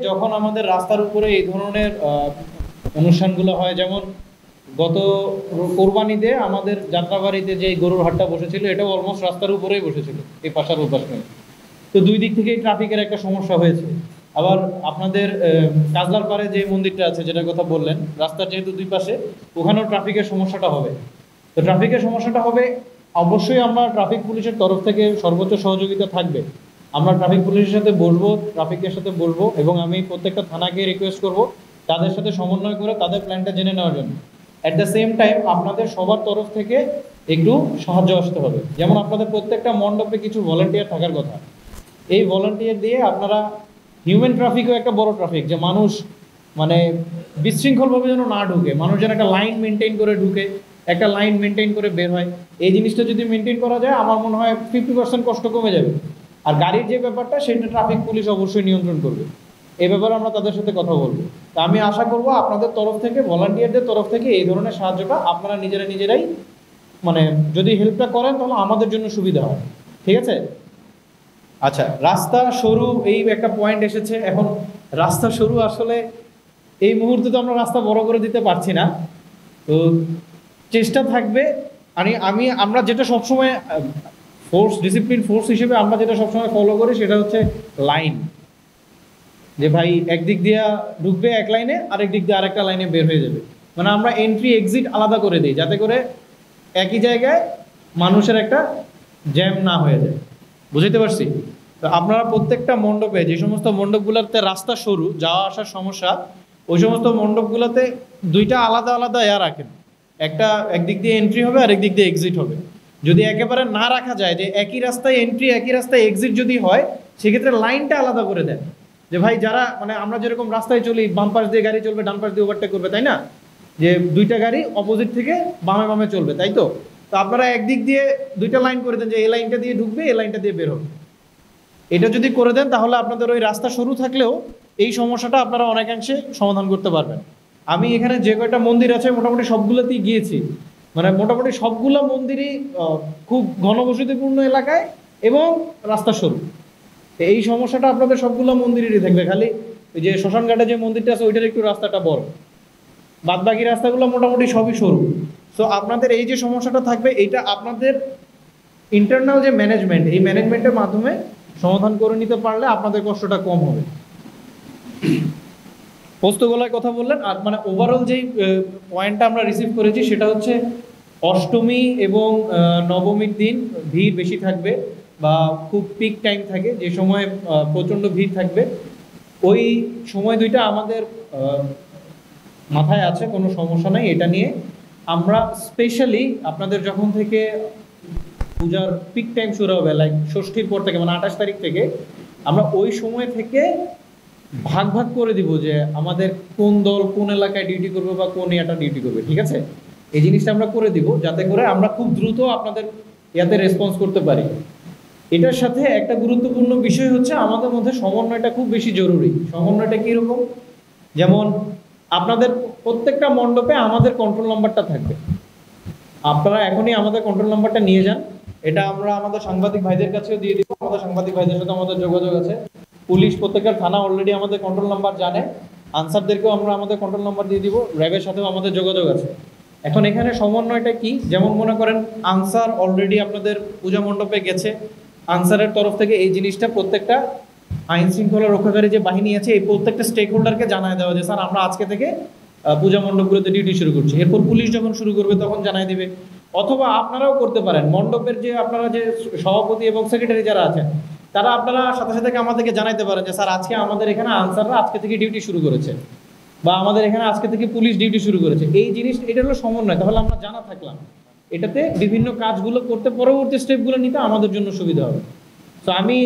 যখন আমাদের রাস্তার উপরে এই ধরনের অনুষ্ঠানগুলো হয়, যেমন গত কোরবানিতে আমাদের যাত্রাবাড়িতে যে গরুর হাটটা বসেছিল, এটা অলমোস্ট রাস্তার উপরেই বসেছিল, এই পাশার ওপাশ নিয়ে। তো দুই দিক থেকেই ট্রাফিকের একটা সমস্যা হয়েছে। আবার আপনাদের কাজলার পাড়ে যে মন্দিরটা আছে, যেটার কথা বললেন, রাস্তার যেহেতু দুই পাশে, ওখানেও ট্রাফিকের সমস্যাটা হবে। তো ট্রাফিকের সমস্যাটা হবে, অবশ্যই আমরা ট্রাফিক পুলিশের তরফ থেকে সর্বোচ্চ সহযোগিতা থাকবে। আমরা ট্রাফিক পুলিশের সাথে বসবো, ট্রাফিকের সাথে বলবো, এবং আমি প্রত্যেকটা থানাকে রিকোয়েস্ট করব তাদের সাথে সমন্বয় করে তাদের প্ল্যানটা জেনে নেওয়ার জন্য। অ্যাট দ্য সেম টাইম আপনাদের সবার তরফ থেকে একটু সাহায্য আসতে হবে। যেমন আপনাদের প্রত্যেকটা মণ্ডপে কিছু ভলান্টিয়ার থাকার কথা। এই ভলান্টিয়ার দিয়ে আপনারা হিউম্যান ট্রাফিকও একটা বড় ট্রাফিক, যে মানুষ মানে বিশৃঙ্খলভাবে যেন না ঢুকে, মানুষ যেন একটা লাইন মেনটেন করে ঢুকে, একটা লাইন মেনটেন করে বের হয়। এই জিনিসটা যদি মেনটেন করা যায়, আমার মনে হয় 50% কষ্ট কমে যাবে। আর গাড়ির যে ব্যাপারটা, সেটা ট্রাফিক পুলিশ অবশ্যই নিয়ন্ত্রণ করবে। এই ব্যাপারে আমরা তাদের সাথে কথা বলবো। তা আমি আশা করব আপনাদের তরফ থেকে, ভলান্টিয়ারদের তরফ থেকে এই ধরনের সাহায্যটা আপনারা নিজেরাই মানে যদি হেল্পটা করেন, তাহলে আমাদের জন্য সুবিধা হয়। ঠিক আছে? আচ্ছা, রাস্তা সরু, এই একটা পয়েন্ট এসেছে। এখন রাস্তা সরু, আসলে এই মুহূর্তে তো আমরা রাস্তা বড় করে দিতে পারছি না, তো চেষ্টা থাকবে। আমরা যেটা সবসময় ডিসিপ্লিন ফোর্স হিসেবে আমরা যেটা সবসময় ফলো করি, সেটা হচ্ছে লাইন। যে ভাই একদিক দিয়ে ঢুকবে এক লাইনে, আরেক দিক দিয়ে আরেকটা লাইনে বের হয়ে যাবে। মানে আমরা এন্ট্রি এক্সিট আলাদা করে দিই, যাতে করে একই জায়গায় মানুষের একটা জ্যাম না হয়ে যায়। বুঝতে পারছি? তো আপনারা প্রত্যেকটা মণ্ডপে, যে সমস্ত মণ্ডপগুলোতে রাস্তা সরু, যাওয়া আসার সমস্যা, ওই সমস্ত মণ্ডপগুলোতে দুইটা আলাদা আলাদা রাখেন। একটা একদিক দিয়ে এন্ট্রি হবে, আরেক দিক দিয়ে এক্সিট হবে। যদি একেবারে না রাখা যায়, যে একই রাস্তায় এন্ট্রি একই রাস্তায় এক্সিট যদি হয়, সেক্ষেত্রে লাইনটা আলাদা করে দেন। যে ভাই যারা, মানে আমরা যেরকম রাস্তায় চলি, বাম পাশ দিয়ে গাড়ি চলবে, ডান পাশ দিয়ে ওভারটেক করবে, তাই না? যে দুইটা গাড়ি অপোজিট থেকে বামে বামে চলবে, তাই তো? তো আপনারা একদিক দিয়ে দুইটা লাইন করে দেন, যে এই লাইনটা দিয়ে ঢুকবে, এই লাইনটা দিয়ে বের হবে। এটা যদি করে দেন, তাহলে আপনাদের ওই রাস্তা সরু থাকলেও এই সমস্যাটা আপনারা অনেকাংশে সমাধান করতে পারবেন। আমি এখানে যে কয়টা মন্দির আছে, মোটামুটি সবগুলোতেই গিয়েছি। মানে মোটামুটি সবগুলো মন্দিরই খুব ঘনবসতিপূর্ণ এলাকায় এবং রাস্তা সরু। এই সমস্যাটা আপনাদের সবগুলো মন্দিরেরই থাকবে। খালি ওই যে শ্মশানঘাটে যে মন্দিরটা আছে, ওইটার একটু রাস্তাটা বড়, বাদ বাকি রাস্তাগুলো মোটামুটি সবই সরু। সো আপনাদের এই যে সমস্যাটা থাকবে, এটা আপনাদের ইন্টারনাল যে ম্যানেজমেন্ট, এই ম্যানেজমেন্টের মাধ্যমে সমাধান করে নিতে পারলে আপনাদের কষ্টটা কম হবে। পোস্তগোলায় কথা বললেন, আর মানে ওভারঅল যেই পয়েন্টটা আমরা রিসিভ করেছি, সেটা হচ্ছে অষ্টমী এবং নবমীর দিন ভিড় বেশি থাকবে, বা খুব পিক টাইম থাকে, যে সময় প্রচণ্ড ভিড় থাকবে। ওই সময় দুইটা আমাদের মাথায় আছে, কোনো সমস্যা নাই এটা নিয়ে। আমরা স্পেশালি আপনাদের যখন থেকে পূজার পিক টাইম শুরু হবে, লাইক ষষ্ঠীর পর থেকে, মানে 28 তারিখ থেকে, আমরা ওই সময় থেকে ভাগ ভাগ করে দিব যে আমাদের কোন দল কোন এলাকায় ডিউটি করবে বা কোন ইয়াটা ডিউটি করবে। ঠিক আছে? এই জিনিসটা আমরা করে দিব, যাতে করে আমরা খুব দ্রুত আপনাদের ইয়াতে রেসপন্স করতে পারি। এটার সাথে একটা গুরুত্বপূর্ণ বিষয় হচ্ছে, আমাদের মধ্যে সমন্বয়টা খুব বেশি জরুরি। সমন্বয়টা কীরকম? যেমন আপনাদের প্রত্যেকটা মণ্ডপে আমাদের কন্ট্রোল নাম্বারটা থাকবে। আপনারা এখনই আমাদের কন্ট্রোল নাম্বারটা নিয়ে যান। এটা আমরা আমাদের সাংবাদিক ভাইদের কাছেও দিয়ে দিব। আমাদের সাংবাদিক ভাইদের সাথে আমাদের যোগাযোগ আছে। পুলিশ, প্রত্যেকটা থানা অলরেডি আমাদের কন্ট্রোল নাম্বার জানে। আনসারদেরকেও আমরা আমাদের কন্ট্রোল নাম্বার দিয়ে দিব। র্যাবের সাথেও আমাদের যোগাযোগ আছে। এখন এখানে সমন্বয়টা কি? যেমন মনে করেন, আনসার অলরেডি আপনাদের পূজা মণ্ডপে গেছে। আনসারের তরফ থেকে এই জিনিসটা প্রত্যেকটা আইন শৃঙ্খলা রক্ষাকারী যে বাহিনী আছে, এই প্রত্যেকটা স্টেক হোল্ডারকে জানায় দেওয়া যে স্যার আমরা আজকে থেকে পূজা মণ্ডপগুলোতে ডিউটি শুরু করছি। এরপর পুলিশ যখন শুরু করবে তখন জানাই দিবে। অথবা আপনারাও করতে পারেন, মণ্ডপের যে আপনারা যে সভাপতি এবং সেক্রেটারি যারা আছেন, তারা আপনারা সাথে সাথে আমাদেরকে জানাইতে পারেন যে স্যার আজকে আমাদের এখানে আনসাররা আজকে থেকে ডিউটি শুরু করেছে, বা আমাদের এখানে আজকে থেকে পুলিশ ডিউটি শুরু করেছে। এই জিনিস, এটা হলো সমন্বয়। তাহলে আমরা জানা থাকলাম, এটাতে বিভিন্ন কাজগুলো করতে, পরবর্তী স্টেপগুলো নিতে আমাদের জন্য সুবিধা হবে। তো আমি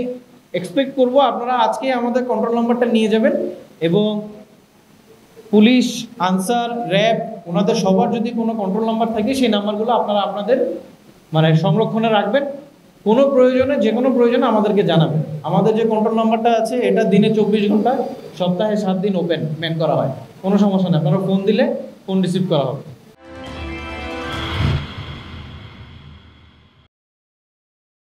এক্সপেক্ট করব আপনারা আজকে আমাদের কন্ট্রোল নাম্বারটা নিয়ে যাবেন, এবং পুলিশ, আনসার, র্যাব, ওনাদের সবার যদি কোনো কন্ট্রোল নাম্বার থাকে, সেই নাম্বারগুলো আপনারা আপনাদের মানে সংরক্ষণে রাখবেন। কোনো প্রয়োজনে, যে কোনো প্রয়োজনে আমাদেরকে জানাবেন। আমাদের যে কন্ট্রোল নাম্বারটা আছে, এটা দিনে 24 ঘন্টা, সপ্তাহে 7 দিন ওপেন ম্যান করা হয়। কোনো সমস্যা নেই, আপনারা ফোন দিলে ফোন রিসিভ করা হবে।